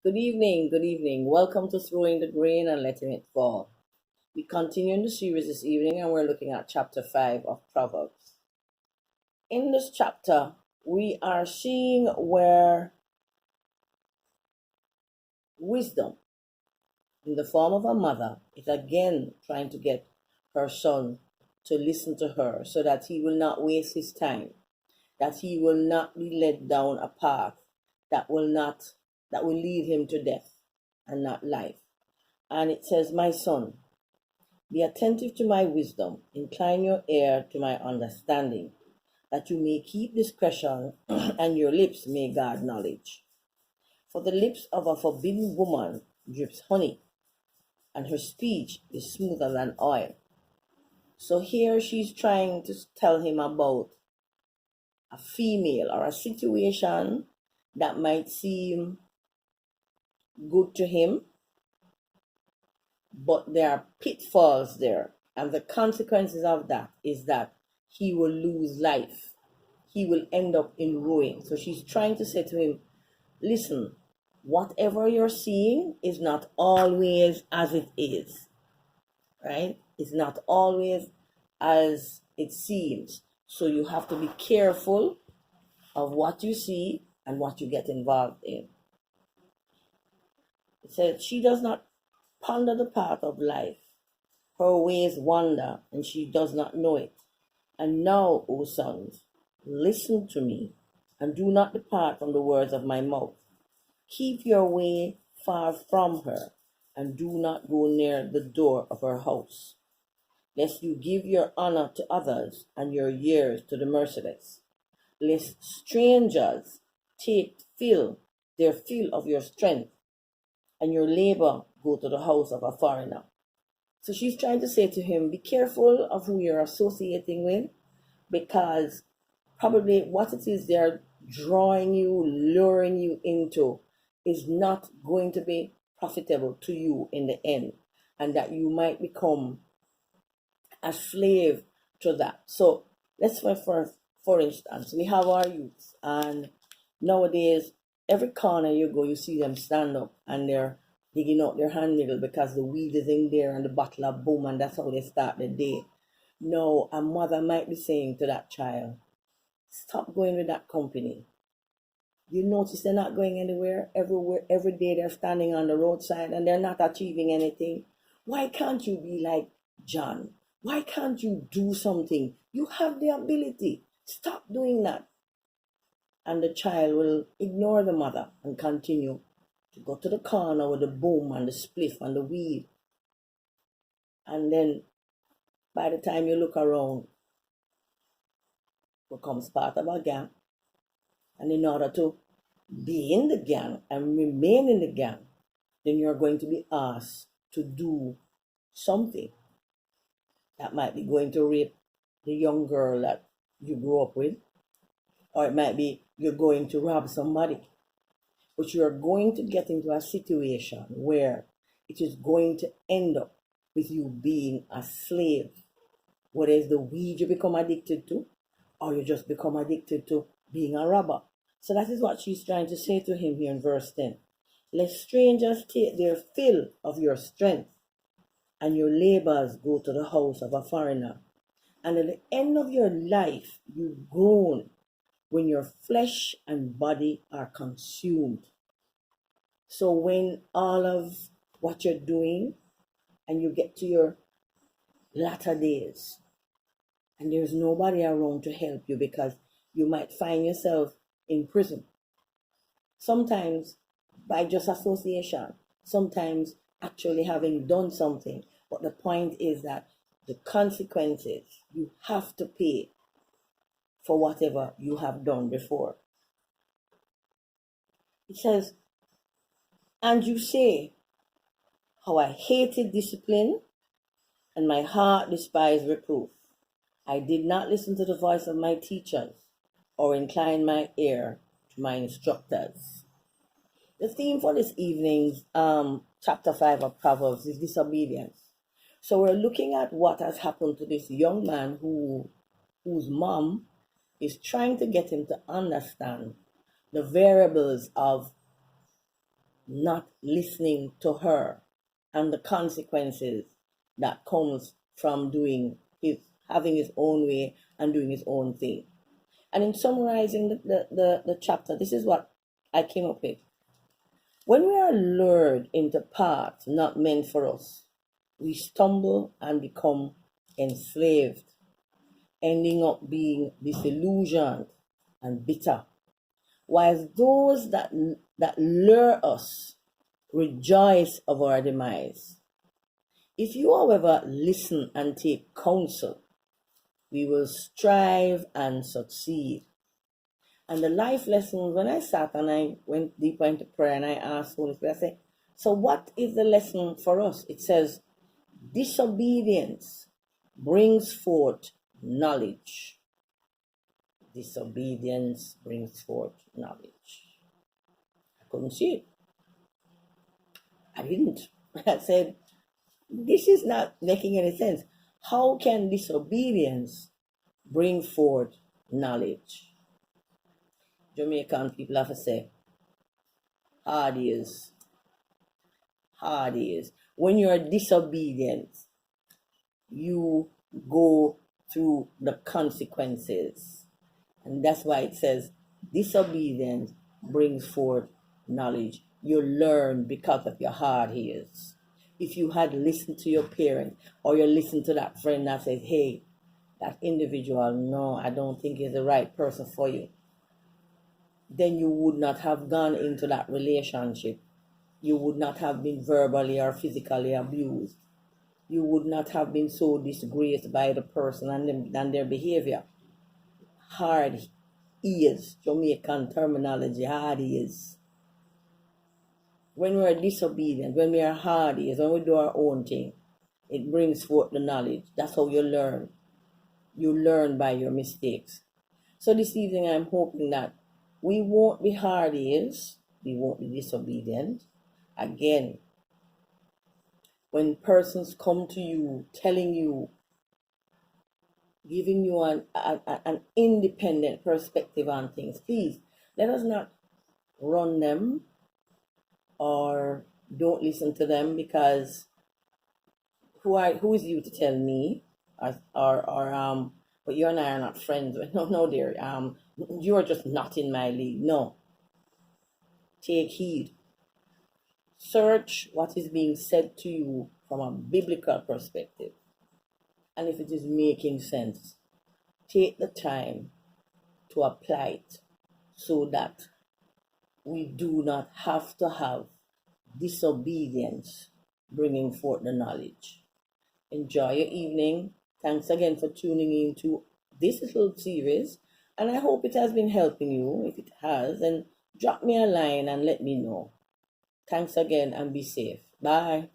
Good evening, good evening. Welcome to Throwing the Grain and Letting It Fall. We continue in the series this evening and we're looking at chapter 5 of Proverbs. In this chapter, we are seeing where wisdom, in the form of a mother, is again trying to get her son to listen to her so that he will not waste his time, that he will not be led down a path that will lead him to death and not life. And it says, "My son, be attentive to my wisdom, incline your ear to my understanding, that you may keep discretion and your lips may guard knowledge. For the lips of a forbidden woman drips honey, and her speech is smoother than oil." So here she's trying to tell him about a female or a situation that might seem good to him, but there are pitfalls there. And the consequences of that is that he will lose life. He will end up in ruin. So she's trying to say to him, listen, whatever you're seeing is not always as it is, right? It's not always as it seems. So you have to be careful of what you see and what you get involved in. It says, she does not ponder the path of life. Her ways wander, and she does not know it. And now, O sons, listen to me, and do not depart from the words of my mouth. Keep your way far from her, and do not go near the door of her house, lest you give your honor to others and your years to the merciless, lest strangers take their fill of your strength, and your labor go to the house of a foreigner. So she's trying to say to him, be careful of who you're associating with, because probably what it is they're drawing you, luring you into is not going to be profitable to you in the end, and that you might become a slave to that. So let's for instance, we have our youth, and nowadays every corner you go, you see them stand up and they're digging out their hand needle because the weed is in there and the bottle of boom, and that's how they start the day. No, a mother might be saying to that child, stop going with that company. You notice they're not going anywhere. Every day they're standing on the roadside and they're not achieving anything. Why can't you be like John? Why can't you do something? You have the ability. Stop doing that. And the child will ignore the mother and continue to go to the corner with the boom and the spliff and the weed. And then by the time you look around, becomes part of a gang. And in order to be in the gang and remain in the gang, then you're going to be asked to do something that might be going to rape the young girl that you grew up with, or it might be you're going to rob somebody. But you're going to get into a situation where it is going to end up with you being a slave, whether it's the weed you become addicted to, or you just become addicted to being a robber. So that is what she's trying to say to him here in verse 10. Let strangers take their fill of your strength, and your labors go to the house of a foreigner. And at the end of your life, you groan when your flesh and body are consumed. So when all of what you're doing and you get to your latter days, and there's nobody around to help you because you might find yourself in prison. Sometimes by just association, sometimes actually having done something. But the point is that the consequences you have to pay for whatever you have done before. It says, and you say, how I hated discipline and my heart despised reproof. I did not listen to the voice of my teachers or incline my ear to my instructors. The theme for this evening's chapter 5 of Proverbs is disobedience. So we're looking at what has happened to this young man whose mom is trying to get him to understand the variables of not listening to her and the consequences that comes from having his own way and doing his own thing. And in summarizing the chapter, this is what I came up with. When we are lured into paths not meant for us, we stumble and become enslaved, ending up being disillusioned and bitter. Whilst those that lure us rejoice of our demise. If you, however, listen and take counsel, we will strive and succeed. And the life lessons, when I sat and I went deeper into prayer and I asked Holy Spirit, I said, so what is the lesson for us? It says, disobedience brings forth knowledge. Disobedience brings forth knowledge. I couldn't see it. I didn't. I said, this is not making any sense. How can disobedience bring forth knowledge? Jamaican people have to say, hard ears. Hard ears. When you are disobedient, you go through the consequences. And that's why it says, disobedience brings forth knowledge. You learn because of your hard ears. If you had listened to your parent, or you listen to that friend that says, hey, that individual, no, I don't think is the right person for you, then you would not have gone into that relationship. You would not have been verbally or physically abused. You would not have been so disgraced by the person and their behavior. Hard ears, Jamaican terminology, hard ears. When we are disobedient, when we are hard ears, when we do our own thing, it brings forth the knowledge. That's how you learn. You learn by your mistakes. So this evening I'm hoping that we won't be hard ears, we won't be disobedient. Again, when persons come to you, telling you, giving you an independent perspective on things, please let us not run them or don't listen to them, because who is you to tell me, or but you and I are not friends. No dear, you are just not in my league. No, take heed. Search what is being said to you from a biblical perspective, and if it is making sense, take the time to apply it so that we do not have to have disobedience bringing forth the knowledge. Enjoy your evening. Thanks again for tuning in to this little series, and I hope it has been helping you. If it has, then drop me a line and let me know. Thanks again and be safe. Bye.